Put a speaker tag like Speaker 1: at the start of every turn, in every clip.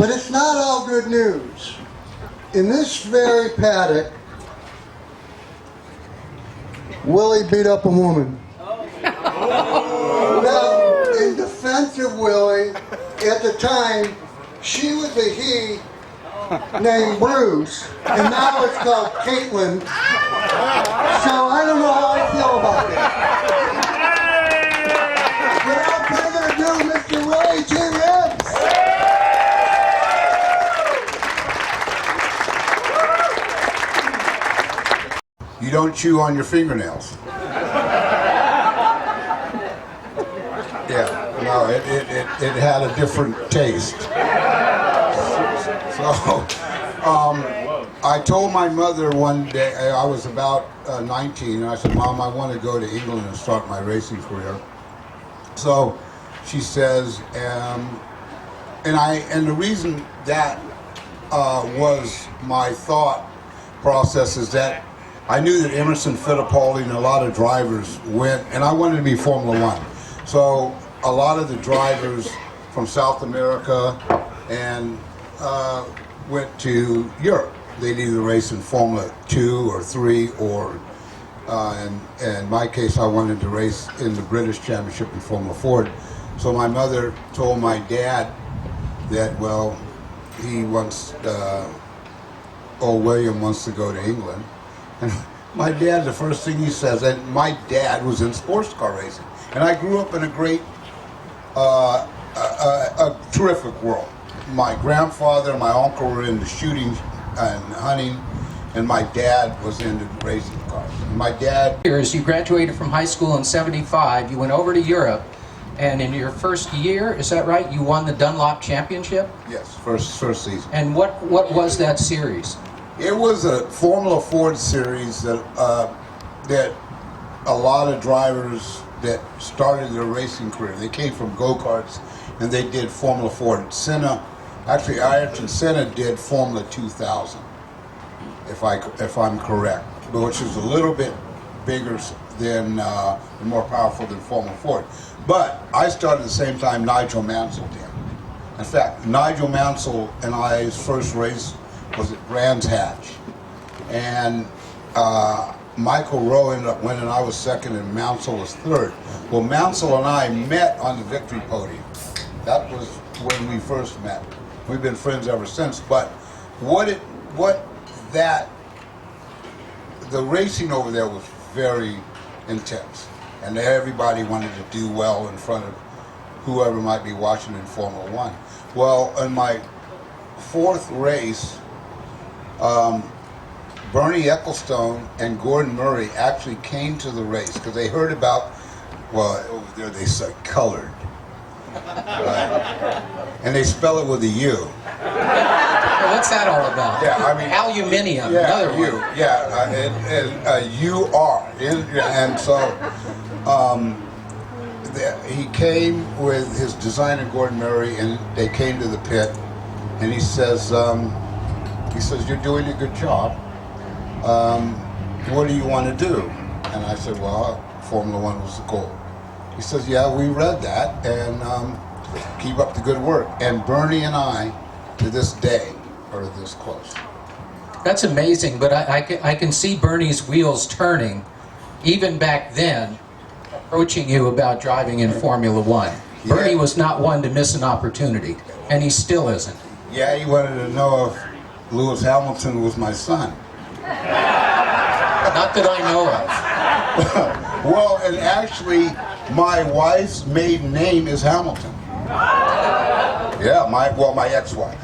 Speaker 1: But it's not all good news. In this very paddock, Willie beat up a woman. Now, in defense of Willie, at the time, she was a he named Bruce, and now it's called Caitlin. So I don't know how I feel about that. Without further ado, Mr. Willie G. Ribs.
Speaker 2: You don't chew on your fingernails. Yeah, no, it had a different taste. So, I told my mother one day, I was about 19, and I said, Mom, I want to go to England and start my racing career. So she says, and the reason that was my thought process is that I knew that Emerson Fittipaldi and a lot of drivers went, and I wanted to be Formula One. So a lot of the drivers from South America and went to Europe. They'd either race in Formula 2 or 3, or in my case, I wanted to race in the British Championship in Formula 4. So my mother told my dad that, well, he wants, old William wants to go to England. And my dad, the first thing he says, and my dad was in sports car racing. And I grew up in a great, a terrific world. My grandfather and my uncle were into shooting and hunting, and my dad was into racing cars. And my dad...
Speaker 3: You graduated from high school in '75, you went over to Europe, and in your first year, is that right, you won the Dunlop Championship?
Speaker 2: Yes, first season.
Speaker 3: And what was that series?
Speaker 2: It was a Formula Ford series that that a lot of drivers that started their racing career, they came from go-karts and they did Formula Ford. Senna, actually Ayrton Senna did Formula 2000, if I'm correct, which is a little bit bigger than, more powerful than Formula Ford. But I started at the same time Nigel Mansell did. In fact, Nigel Mansell and I's first race was at Brands Hatch, and Michael Rowe ended up winning. I was second and Mansell was third. Well, Mansell and I met on the victory podium. That was when we first met. We've been friends ever since. But the racing over there was very intense, and everybody wanted to do well in front of whoever might be watching in Formula One. Well, in my fourth race, Bernie Ecclestone and Gordon Murray actually came to the race because they heard about, well, over there they say colored, right? And they spell it with a U.
Speaker 3: Well, what's that all about?
Speaker 2: Yeah, I mean,
Speaker 3: aluminium,
Speaker 2: yeah,
Speaker 3: another one.
Speaker 2: U-R, and so he came with his designer Gordon Murray, and they came to the pit, and he says, you're doing a good job. What do you want to do? And I said, well, Formula One was the goal. He says, yeah, we read that, and keep up the good work. And Bernie and I, to this day, are this close.
Speaker 3: That's amazing, but I can see Bernie's wheels turning, even back then, approaching you about driving in Formula One. Yeah. Bernie was not one to miss an opportunity, and he still isn't.
Speaker 2: Yeah, he wanted to know if Lewis Hamilton was my son.
Speaker 3: Not that I know of.
Speaker 2: Well, and actually, my wife's maiden name is Hamilton. Yeah, my ex-wife.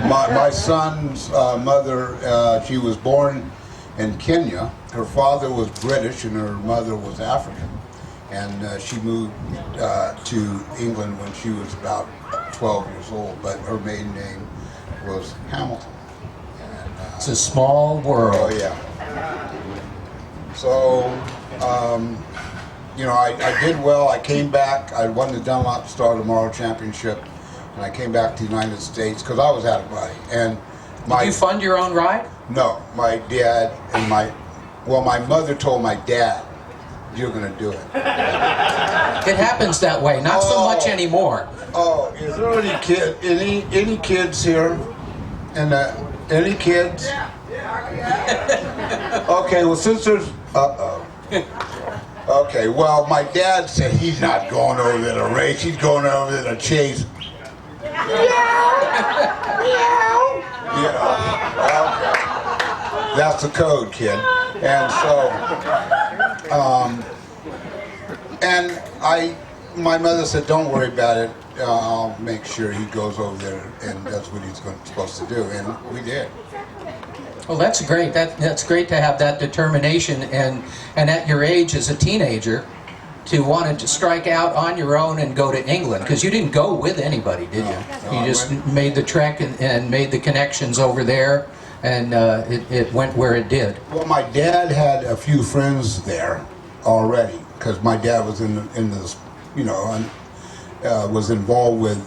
Speaker 2: My son's mother, she was born in Kenya. Her father was British and her mother was African. And she moved to England when she was about 12 years old, but her maiden name was Hamilton. And,
Speaker 3: it's a small world.
Speaker 2: Oh, yeah. So, I did well. I came back. I won the Dunlop Star Tomorrow Championship, and I came back to the United States because I was out of money. And
Speaker 3: did you fund your own ride?
Speaker 2: No, my dad and my mother told my dad, "You're going to do it."
Speaker 3: It happens that way. Not so much anymore.
Speaker 2: Oh, is there any kids here? And any kids? Okay, well since there's okay, well my dad said he's not going over there to race, he's going over there to chase. Yeah. Okay. That's the code, kid. And so and my mother said, don't worry about it. I'll make sure he goes over there and does what he's supposed to do, and we did.
Speaker 3: Well, that's great. That's great to have that determination, and at your age as a teenager, to want to strike out on your own and go to England, because you didn't go with anybody, did you?
Speaker 2: No,
Speaker 3: You just made the trek and made the connections over there, and it went where it did.
Speaker 2: Well, my dad had a few friends there already, because my dad was in this, you know, was involved with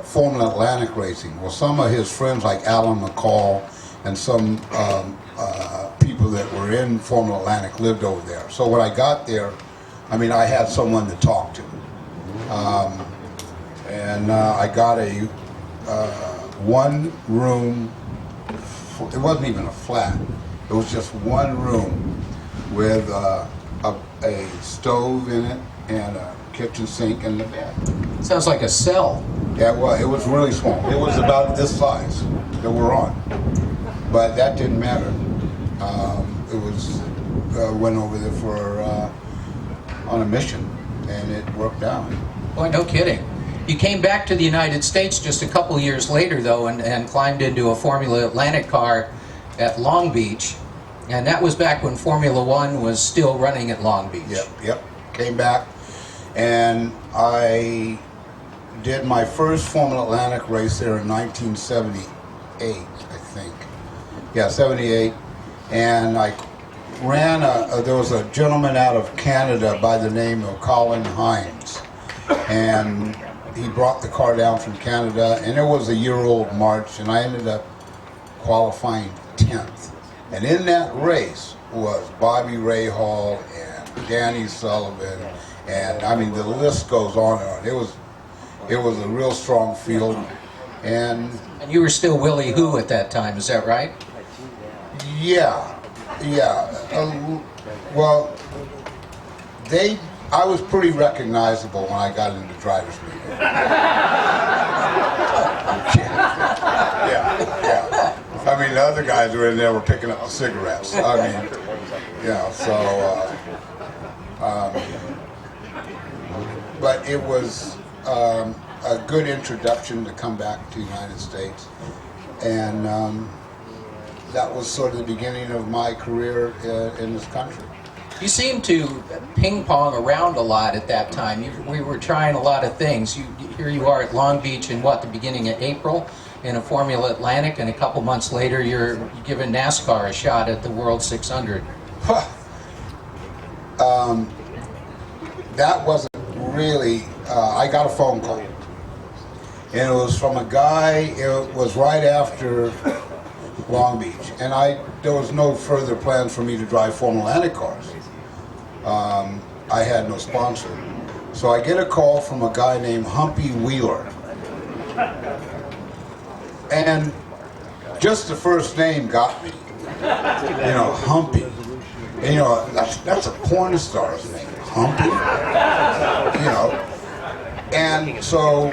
Speaker 2: Formula Atlantic racing. Well, some of his friends, like Alan McCall, and some people that were in Formula Atlantic lived over there. So when I got there, I mean, I had someone to talk to. And I got a one room, it wasn't even a flat, it was just one room with a stove in it and a kitchen sink and the bed.
Speaker 3: Sounds like a cell.
Speaker 2: Yeah, well, it was really small. It was about this size that we're on. But that didn't matter. It was, went over there for, on a mission, and it worked out.
Speaker 3: Boy, no kidding. You came back to the United States just a couple years later, though, and climbed into a Formula Atlantic car at Long Beach. And that was back when Formula One was still running at Long Beach.
Speaker 2: Yep. Came back, and I did my first Formula Atlantic race there in 1978, I think. Yeah, 78. And I ran there was a gentleman out of Canada by the name of Colin Hines. And he brought the car down from Canada, and it was a year-old March, and I ended up qualifying 10th. And in that race was Bobby Rahal and Danny Sullivan, and I mean the list goes on and on. It was a real strong field, and
Speaker 3: you were still Willy Who at that time, is that right?
Speaker 2: yeah. Well, I was pretty recognizable when I got into driver's meeting. Yeah. I mean, the other guys were in there were picking up cigarettes. I mean, yeah, so, but it was a good introduction to come back to the United States. And that was sort of the beginning of my career in this country.
Speaker 3: You seemed to ping pong around a lot at that time. We were trying a lot of things. Here you are at Long Beach in the beginning of April in a Formula Atlantic, and a couple months later you're giving NASCAR a shot at the World 600.
Speaker 2: That wasn't really, I got a phone call. And it was from a guy, it was right after Long Beach. And there was no further plans for me to drive Formula Atlantic cars. I had no sponsor. So I get a call from a guy named Humpy Wheeler. And just the first name got me. You know, Humpy. And you know, that's a porn star's name, Humpy. You know. And so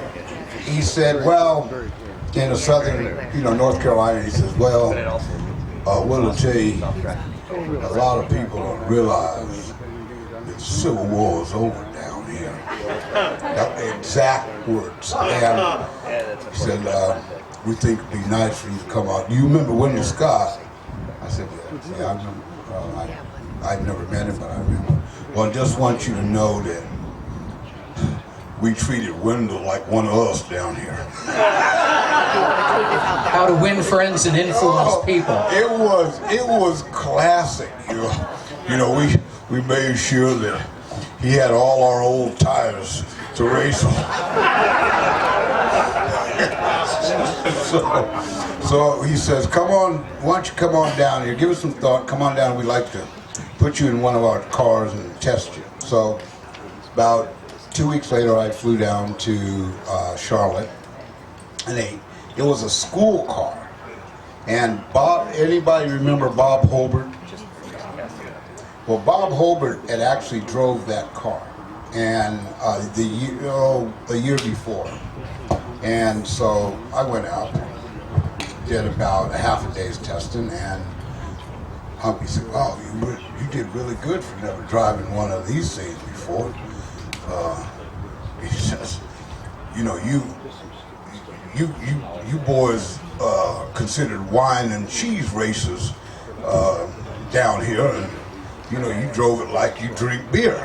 Speaker 2: he said, well, in a southern, you know, North Carolina, he says, well, what'll tell you, a lot of people don't realize that the Civil War is over down here. That's the exact words. And he said, we think it'd be nice for you to come out. Do you remember Willy Scott? I said, yeah, I remember. I've never met him, but I remember. Well, I just want you to know that we treated Wendell like one of us down here.
Speaker 3: How to win friends and influence people.
Speaker 2: It was classic. You know, we made sure that he had all our old tires to race on. So he says, come on, why don't you come on down here, give us some thought, come on down, we'd like to put you in one of our cars and test you. So about 2 weeks later, I flew down to Charlotte, and it was a school car. And anybody remember Bob Holbert? Well, Bob Holbert had actually drove that car, and a year before. And so I went out, did about a half a day's testing, and Humpy said, "Oh, you did really good for never driving one of these things before." He says, "You know, you boys considered wine and cheese races down here, and you know, you drove it like you drink beer."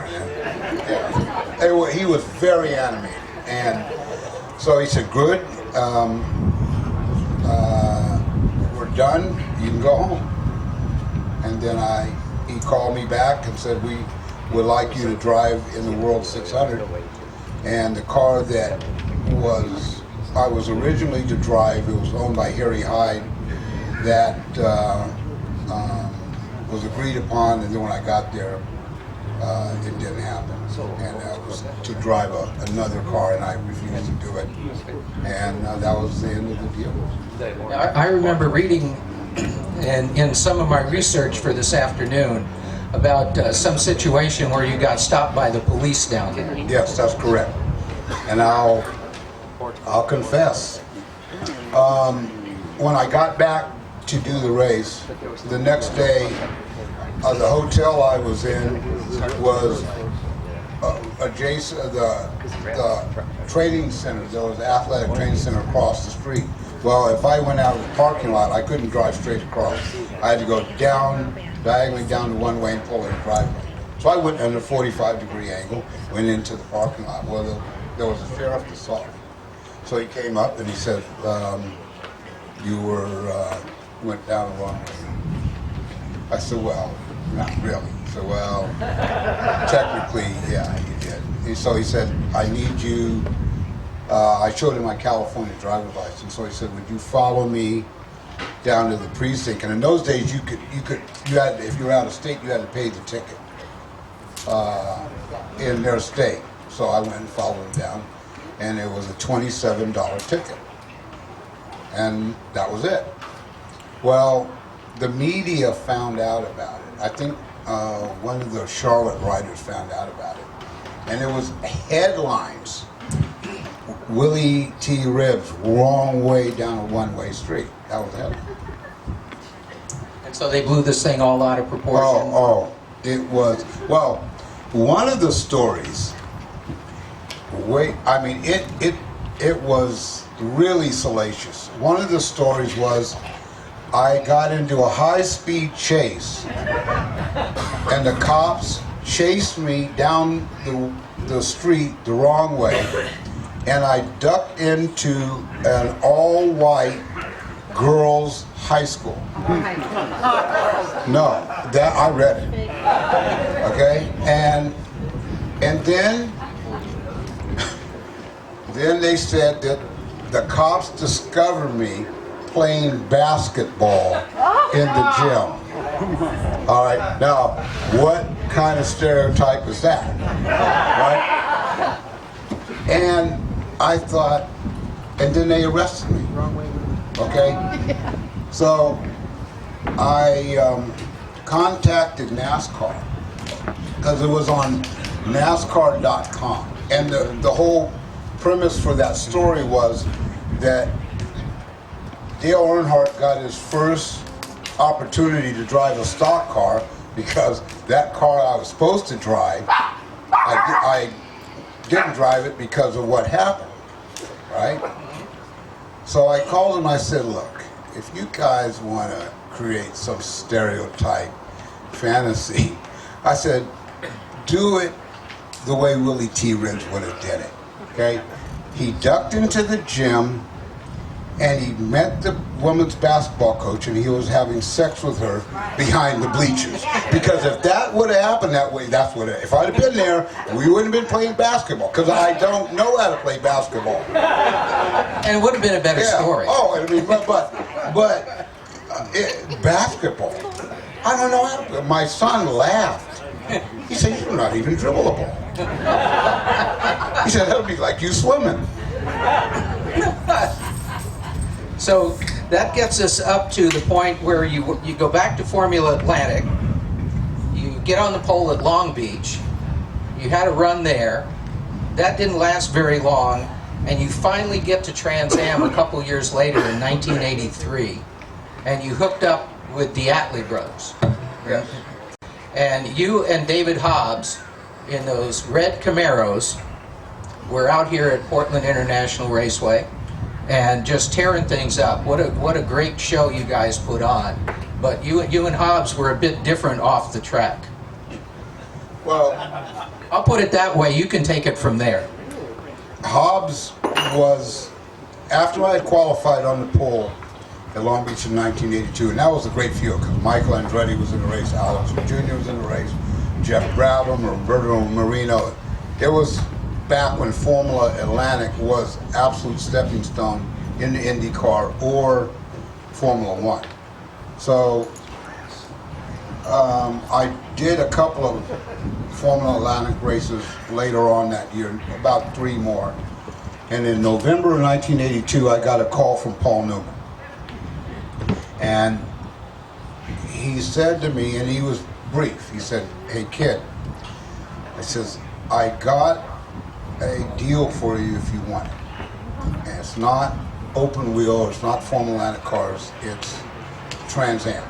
Speaker 2: And he was very animated, and so he said, "Good, we're done. You can go home." And then he called me back and said, "We would like you to drive in the World 600." And the car that I was originally to drive, it was owned by Harry Hyde, that was agreed upon, and then when I got there, it didn't happen. And I was to drive another car, and I refused to do it. And that was the end of the deal.
Speaker 3: I remember reading in some of my research for this afternoon about some situation where you got stopped by the police down there.
Speaker 2: Yes, that's correct. And I'll confess. When I got back to do the race, the next day, the hotel I was in was adjacent the training center. There was an athletic training center across the street. Well, if I went out of the parking lot, I couldn't drive straight across. I had to go diagonally down the one-way and pull in the driveway. So I went at a 45-degree angle, went into the parking lot. Well, there was a sheriff that saw me. So he came up and he said, "You went down the wrong way." I said, "Well, not really." He said, "Well, technically, yeah, you did." So he said, "I need you." I showed him my California driver's license. So he said, "Would you follow me down to the precinct?" And in those days, you had, if you were out of state, you had to pay the ticket in their state. So I went and followed him down, and it was a $27 ticket, and that was it. Well, the media found out about it. I think one of the Charlotte writers found out about it, and it was headlines. Willy T. Ribs, wrong way down a one-way street. That was the headline.
Speaker 3: And so they blew this thing all out of proportion.
Speaker 2: It was, well, one of the stories, it was really salacious. One of the stories was, I got into a high-speed chase, and the cops chased me down the street the wrong way, and I ducked into an all-white girls' high school. No, that I read it. Okay, and then they said that the cops discovered me playing basketball in the gym. All right, now what kind of stereotype is that, right? And I thought, and then they arrested me. Okay, so I contacted NASCAR because it was on NASCAR.com, and the whole premise for that story was that Dale Earnhardt got his first opportunity to drive a stock car because that car I was supposed to drive, I didn't drive it because of what happened, right? So I called him, I said, "Look, if you guys want to create some stereotype fantasy," I said, "do it the way Willy T. Ribs would have did it." Okay? He ducked into the gym, and he met the women's basketball coach, and he was having sex with her behind the bleachers. Because if that would have happened that way, if I'd have been there, we wouldn't have been playing basketball, because I don't know how to play basketball.
Speaker 3: And it would have been a better story.
Speaker 2: Oh, I mean, basketball. I don't know how to. My son laughed. He said, "You do not even dribble a ball." He said, "That'll be like you swimming."
Speaker 3: So that gets us up to the point where you go back to Formula Atlantic, you get on the pole at Long Beach, you had a run there, that didn't last very long, and you finally get to Trans Am a couple years later in 1983, and you hooked up with the Diatley brothers.
Speaker 2: Yes.
Speaker 3: And you and David Hobbs, in those red Camaros, were out here at Portland International Raceway and just tearing things up. What a great show you guys put on. But you and Hobbs were a bit different off the track.
Speaker 2: Well,
Speaker 3: I'll put it that way. You can take it from there.
Speaker 2: Hobbs was, after I had qualified on the pole at Long Beach in 1982, and that was a great field because Michael Andretti was in the race, Alex Jr. was in the race, Jeff Brabham, Roberto Marino. It was back when Formula Atlantic was absolute stepping stone in the IndyCar or Formula One. So I did a couple of Formula Atlantic races later on that year, about 3 more. And in November of 1982, I got a call from Paul Newman. And he said to me, and he was brief, he said, "Hey kid," he says, "I got a deal for you if you want it. And it's not open wheel, it's not Formula Atlantic cars, it's Trans Am."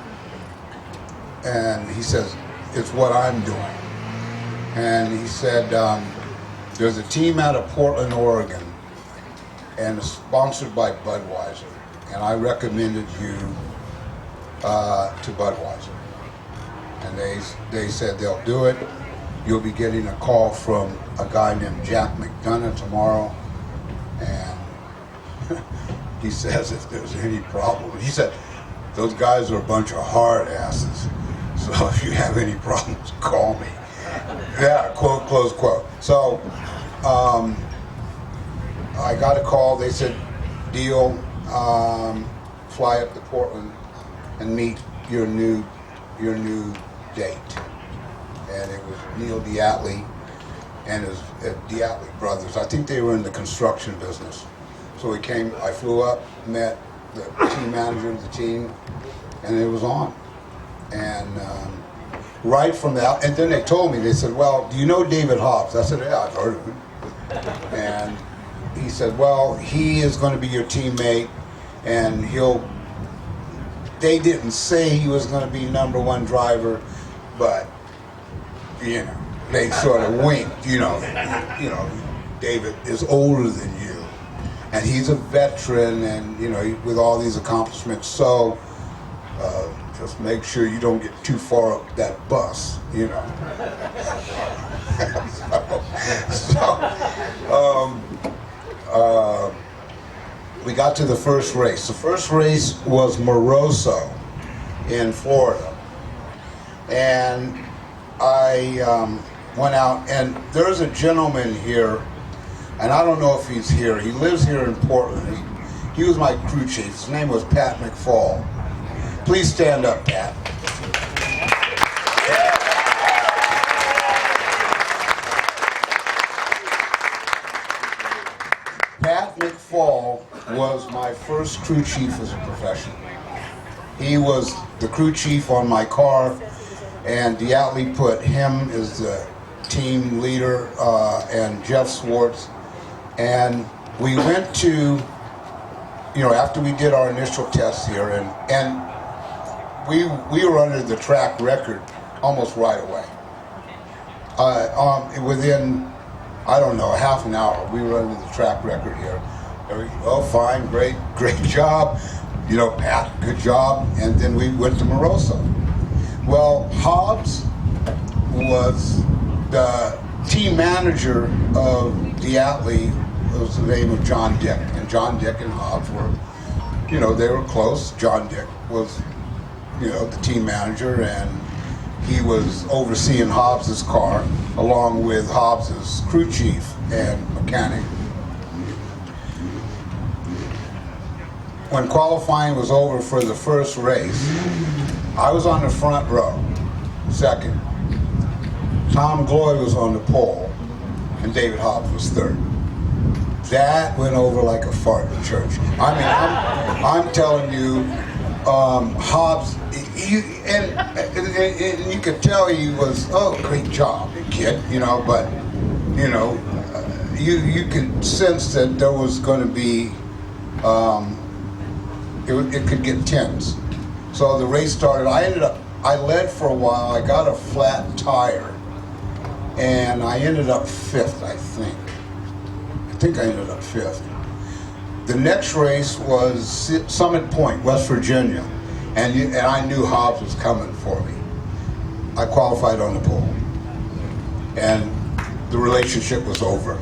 Speaker 2: And he says, "It's what I'm doing." And he said, "There's a team out of Portland, Oregon, and it's sponsored by Budweiser. And I recommended you to Budweiser. And they said they'll do it. You'll be getting a call from a guy named Jack McDonough tomorrow. And he says if there's any problem," he said, "those guys are a bunch of hard asses. So if you have any problems, call me." Yeah, quote, close quote. So I got a call. They said, "Deal, fly up to Portland and meet your new date." And it was Neil Diatley and his Diatley brothers. I think they were in the construction business. So we came. I flew up, met the team manager of the team, and it was on. And right from that, and then they told me, they said, "Well, do you know David Hobbs?" I said, "Yeah, I've heard of him." And he said, "Well, he is going to be your teammate, and they didn't say he was going to be #1 driver, but, they sort of winked, David is older than you, and he's a veteran, and, with all these accomplishments, so just make sure you don't get too far up that bus, we got to the first race. The first race was Moroso in Florida. And I went out, and there's a gentleman here, and I don't know if he's here. He lives here in Portland. He was my crew chief. His name was Pat McFall. Please stand up, Pat. Pat McFall was my first crew chief as a professional. He was the crew chief on my car, and Diatley put him as the team leader, and Jeff Swartz. And we went to, after we did our initial tests here, and we were under the track record almost right away. Within, I don't know, half an hour, we were under the track record here. "Oh, fine, great job. Pat, good job." And then we went to Moroso. Well, Hobbs was the team manager of Diatley. It was the name of John Dick. And John Dick and Hobbs were, they were close. John Dick was, the team manager, and he was overseeing Hobbs's car along with Hobbs's crew chief and mechanic. When qualifying was over for the first race, I was on the front row, second. Tom Gloy was on the pole, and David Hobbs was third. That went over like a fart in church. I mean, I'm telling you, Hobbs, and you could tell he was, oh, great job, kid, you know, but, you know, you could sense that there was going to be, it could get tense. So the race started. I led for a while. I got a flat tire, and I ended up fifth, I think. I think I ended up fifth. The next race was Summit Point, West Virginia, and I knew Hobbs was coming for me. I qualified on the pole, and the relationship was over.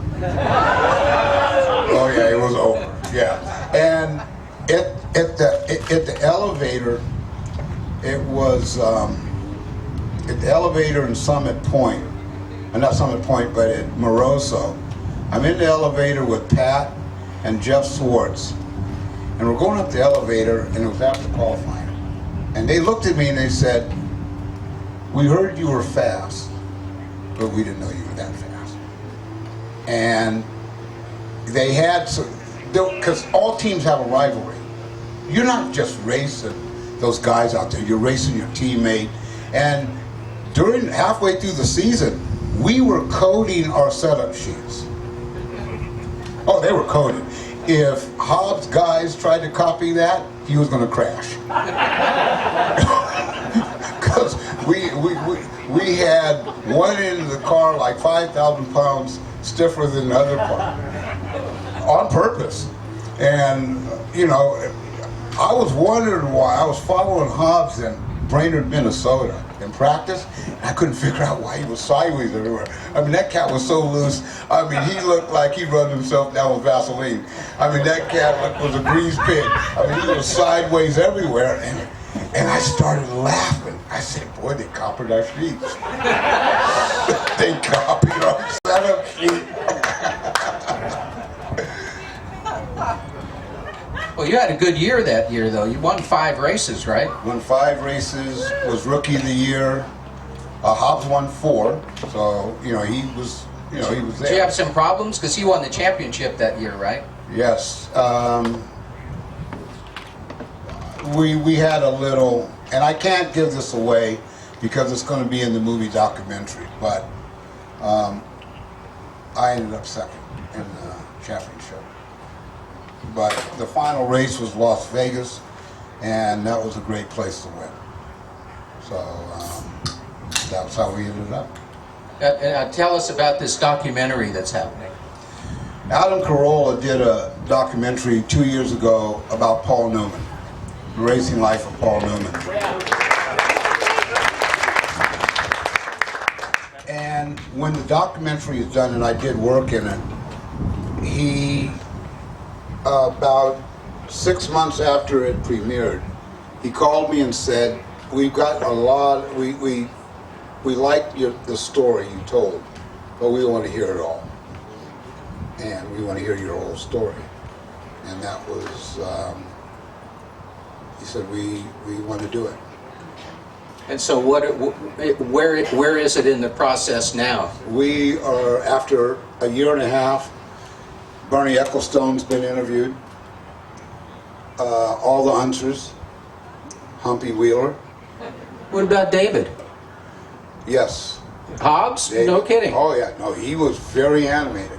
Speaker 2: Oh yeah, it was over. Yeah, and at the elevator, it was at the elevator in Summit Point, not Summit Point, but at Moroso. I'm in the elevator with Pat and Jeff Swartz, and we're going up the elevator, and it was after qualifying. And they looked at me and they said, "We heard you were fast, but we didn't know you were that fast." And they had some, because all teams have a rivalry. You're not just racing those guys out there, you're racing your teammate. And halfway through the season, we were coding our setup sheets. Oh, they were coded. If Hobbs' guys tried to copy that, he was going to crash. Because we had one end of the car like 5,000 pounds stiffer than the other part, on purpose. And, you know, I was wondering why. I was following Hobbs in Brainerd, Minnesota in practice, and I couldn't figure out why he was sideways everywhere. I mean, that cat was so loose. I mean, he looked like he rubbed himself down with Vaseline. I mean, that cat was a grease pig. I mean, he was sideways everywhere, and I started laughing. I said, boy, they copied our sheets. They copied our setup sheet.
Speaker 3: Well, you had a good year that year, though. You won 5 races, right?
Speaker 2: Won 5 races, was Rookie of the Year. Hobbs won 4, so, you know, he was there.
Speaker 3: Did you have some problems? Because he won the championship that year, right?
Speaker 2: Yes. We had a little, and I can't give this away because it's going to be in the movie documentary, but I ended up second in the championship. But the final race was Las Vegas, and that was a great place to win. So that's how we ended up.
Speaker 3: Tell us about this documentary that's happening.
Speaker 2: Adam Carolla did a documentary 2 years ago about Paul Newman, the racing life of Paul Newman. And when the documentary is done, and I did work in it, he, about 6 months after it premiered, he called me and said, "We've got a lot, we liked the story you told, but we want to hear it all. And we want to hear your whole story." And that was, he said, we want to do it.
Speaker 3: And so where is it in the process now?
Speaker 2: We are, after a year and a half, Bernie Ecclestone's been interviewed, all the hunters, Humpy Wheeler.
Speaker 3: What about David?
Speaker 2: Yes.
Speaker 3: Hobbs?
Speaker 2: David.
Speaker 3: No kidding.
Speaker 2: Oh yeah, no, he was very animated.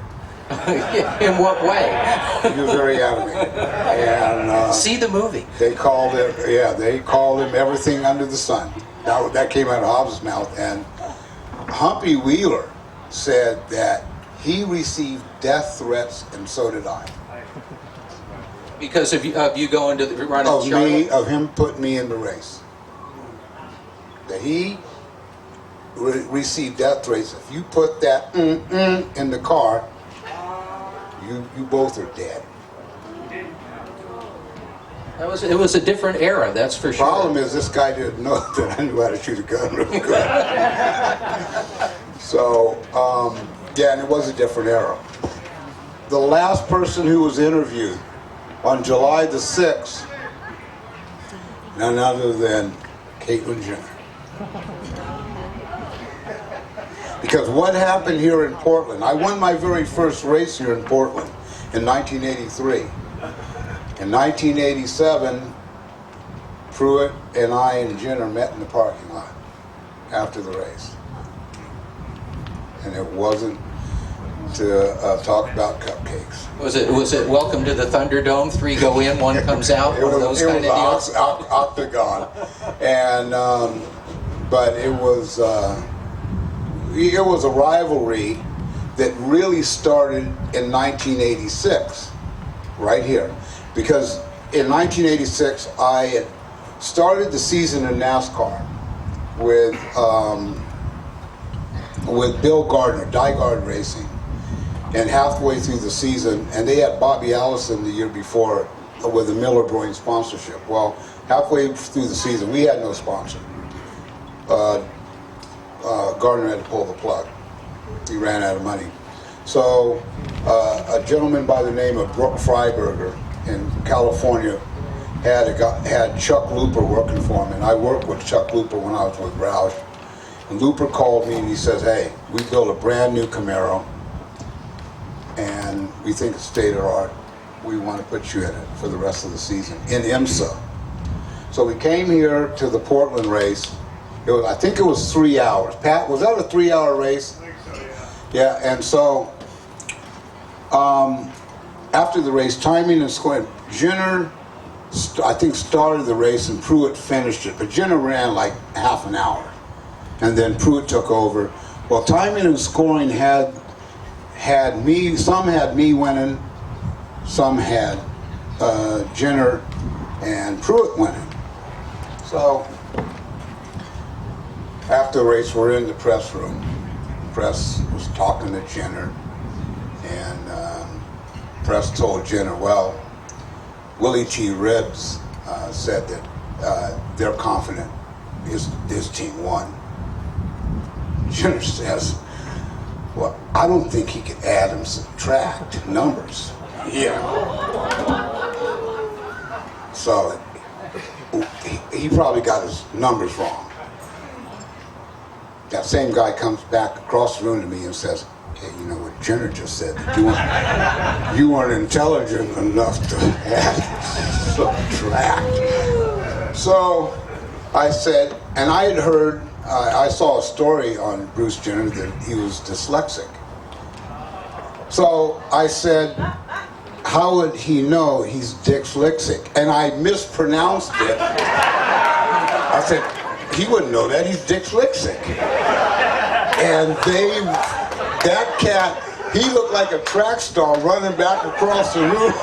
Speaker 3: In what way?
Speaker 2: He was very animated. And
Speaker 3: see the movie.
Speaker 2: they called him everything under the sun. That came out of Hobbs' mouth, and Humpy Wheeler said that he received death threats, and so did I.
Speaker 3: Because of you going to the run of Charlotte?
Speaker 2: Of him putting me in the race. That he received death threats. If you put that in the car, you both are dead.
Speaker 3: It was a different era, that's for sure.
Speaker 2: The problem is this guy didn't know that I knew how to shoot a gun really good. So, yeah, and it was a different era. The last person who was interviewed on July the 6th, none other than Caitlyn Jenner. Because what happened here in Portland, I won my very first race here in Portland in 1983. In 1987, Pruitt and I and Jenner met in the parking lot after the race. And it wasn't to talk about cupcakes.
Speaker 3: Was it Welcome to the Thunderdome? 3 go in, 1 comes out.
Speaker 2: It
Speaker 3: One of
Speaker 2: was,
Speaker 3: those
Speaker 2: it
Speaker 3: kind of
Speaker 2: was
Speaker 3: deals.
Speaker 2: octagon, and but it was a rivalry that really started in 1986, right here, because in 1986 I had started the season in NASCAR with Bill Gardner, Dyegard Racing. And halfway through the season, and they had Bobby Allison the year before with the Miller Brewing sponsorship. Well, halfway through the season, we had no sponsor. Gardner had to pull the plug. He ran out of money. So a gentleman by the name of Brooke Freiberger in California had Chuck Looper working for him, and I worked with Chuck Looper when I was with Roush. And Looper called me and he says, "Hey, we built a brand new Camaro, and we think it's state of the art. We want to put you in it for the rest of the season in IMSA." So we came here to the Portland race. I think it was 3 hours. Pat, was that a 3-hour race?
Speaker 4: I think so,
Speaker 2: Yeah, and so after the race, timing and scoring, Jenner, I think, started the race and Pruitt finished it, but Jenner ran like half an hour, and then Pruitt took over. Well, timing and scoring had me, some had me winning, some had Jenner and Pruitt winning. So after the race, we're in the press room. The press was talking to Jenner, and press told Jenner, well, Willy T. Ribbs said that they're confident his team won. Jenner says, well, I don't think he could add and subtract numbers. Yeah. So he probably got his numbers wrong. That same guy comes back across the room to me and says, "Hey, you know what Jenner just said? You weren't intelligent enough to add and subtract." So I said, and I had heard, I saw a story on Bruce Jenner that he was dyslexic. So I said, how would he know he's dyslexic? And I mispronounced it. I said, he wouldn't know that, he's dyslexic. And that cat, he looked like a track star running back across the room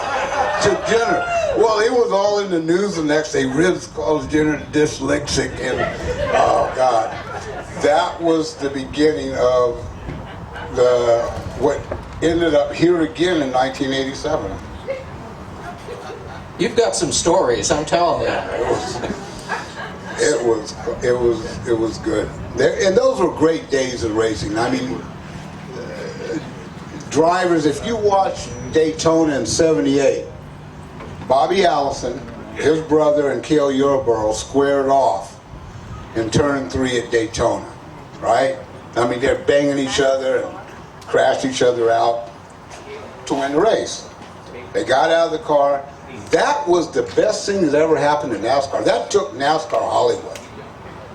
Speaker 2: to Jenner. Well, it was all in the news the next day. Ribbs calls Jenner dyslexic, and oh God. That was the beginning of what ended up here again in 1987.
Speaker 3: You've got some stories, I'm telling you.
Speaker 2: It was good. And those were great days of racing. I mean, drivers, if you watch Daytona in '78, Bobby Allison, his brother, and Cale Yarborough squared off in turn 3 at Daytona, right? I mean, they're banging each other and crashed each other out to win the race. They got out of the car. That was the best thing that ever happened in NASCAR. That took NASCAR Hollywood.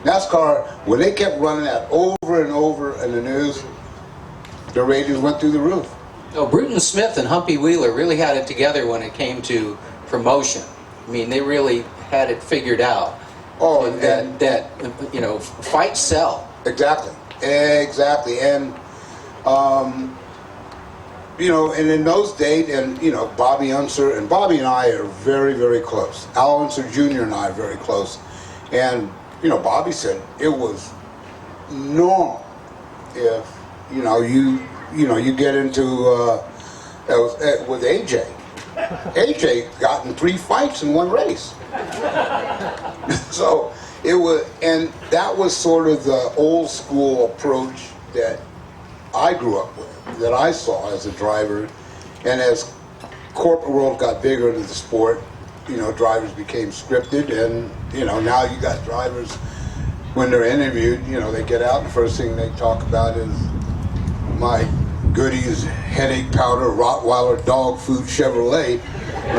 Speaker 2: NASCAR, when they kept running that over and over in the news, their ratings went through the roof.
Speaker 3: Oh, Bruton Smith and Humpy Wheeler really had it together when it came to promotion. I mean, they really had it figured out.
Speaker 2: Oh,
Speaker 3: that you know, fights sell.
Speaker 2: Exactly. And you know, and in those days, and you know, Bobby Unser and Bobby and I are very, very close. Al Unser Jr. and I are very close. And you know, Bobby said it was normal if you get into with AJ. AJ got in 3 fights in 1 race. So it was, and that was sort of the old school approach that I grew up with, that I saw as a driver. And as corporate world got bigger into the sport, you know, drivers became scripted, and you know, now you got drivers, when they're interviewed, you know, they get out and the first thing they talk about is my Goodies headache powder Rottweiler dog food Chevrolet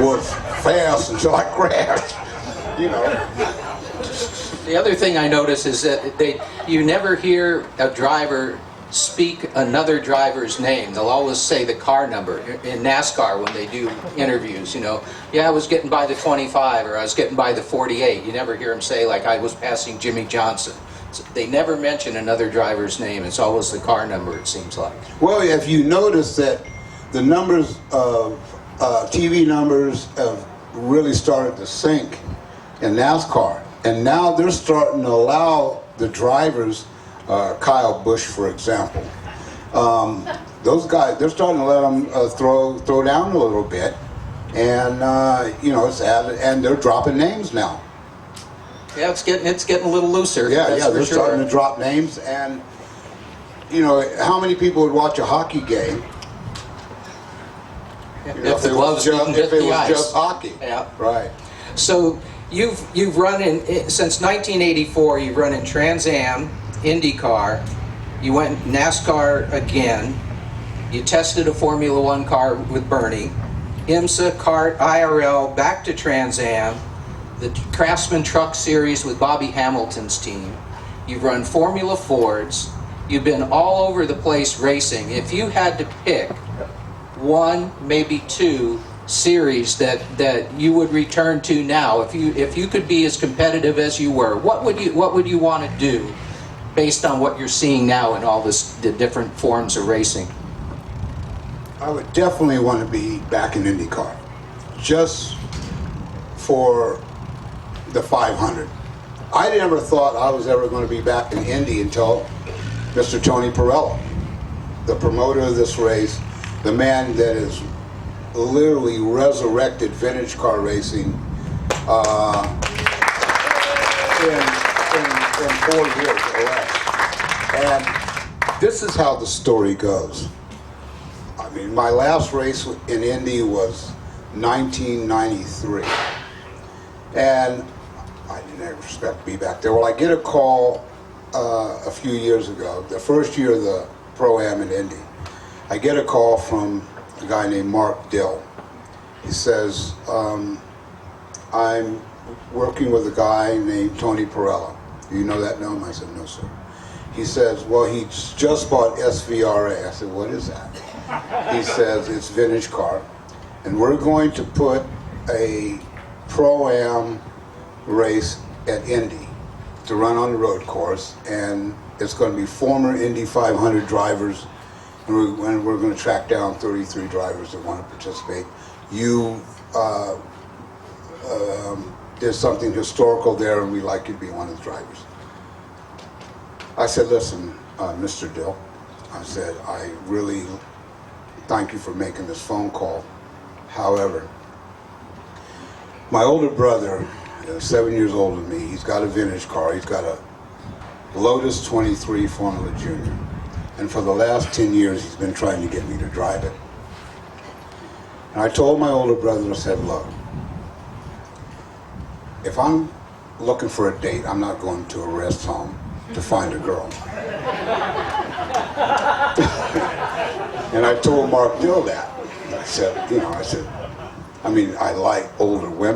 Speaker 2: was fast until I crashed. You know.
Speaker 3: The other thing I notice is that you never hear a driver speak another driver's name. They'll always say the car number. In NASCAR, when they do interviews, you know, yeah, I was getting by the 25 or I was getting by the 48. You never hear them say, like, I was passing Jimmy Johnson. So they never mention another driver's name. It's always the car number, it seems like.
Speaker 2: Well, if you notice that the numbers of TV numbers have really started to sink in NASCAR, and now they're starting to allow the drivers, Kyle Busch, for example, those guys, they're starting to let them throw down a little bit, and you know, it's added, and they're dropping names now.
Speaker 3: Yeah, it's getting a little looser.
Speaker 2: Yeah,
Speaker 3: that's
Speaker 2: yeah, they're
Speaker 3: for sure.
Speaker 2: starting to drop names, and you know, how many people would watch a hockey game? You know,
Speaker 3: If the gloves didn't hit
Speaker 2: if it
Speaker 3: the
Speaker 2: was
Speaker 3: ice.
Speaker 2: just hockey.
Speaker 3: Yeah.
Speaker 2: Right.
Speaker 3: So you've run in since 1984. You've run in Trans Am, IndyCar. You went NASCAR again. You tested a Formula One car with Bernie. IMSA, kart, IRL, back to Trans Am. The Craftsman Truck Series with Bobby Hamilton's team. You've run Formula Fords. You've been all over the place racing. If you had to pick one, maybe two series that you would return to now, if you could be as competitive as you were, what would you want to do based on what you're seeing now in all the different forms of racing?
Speaker 2: I would definitely want to be back in IndyCar, just for the 500. I never thought I was ever going to be back in Indy until Mr. Tony Perella, the promoter of this race, the man that has literally resurrected vintage car racing in 4 years or less. And this is how the story goes. I mean, my last race in Indy was 1993. And I didn't ever expect to be back there. Well, I get a call a few years ago, the first year of the Pro-Am in Indy. I get a call from a guy named Mark Dill. He says, I'm working with a guy named Tony Perella. Do you know that name? I said, no, sir. He says, well, he just bought SVRA. I said, what is that? He says, it's vintage car. And we're going to put a Pro-Am race at Indy to run on the road course, and it's going to be former Indy 500 drivers, and we're going to track down 33 drivers that want to participate. You did something historical there, and we'd like you to be one of the drivers. I said, listen, Mr. Dill, I said, I really thank you for making this phone call. However, my older brother, 7 years older than me, he's got a vintage car. He's got a Lotus 23 Formula Junior. And for the last 10 years, he's been trying to get me to drive it. And I told my older brother, I said, look, if I'm looking for a date, I'm not going to a rest home to find a girl. And I told Mark Dill that. I said, I like older women.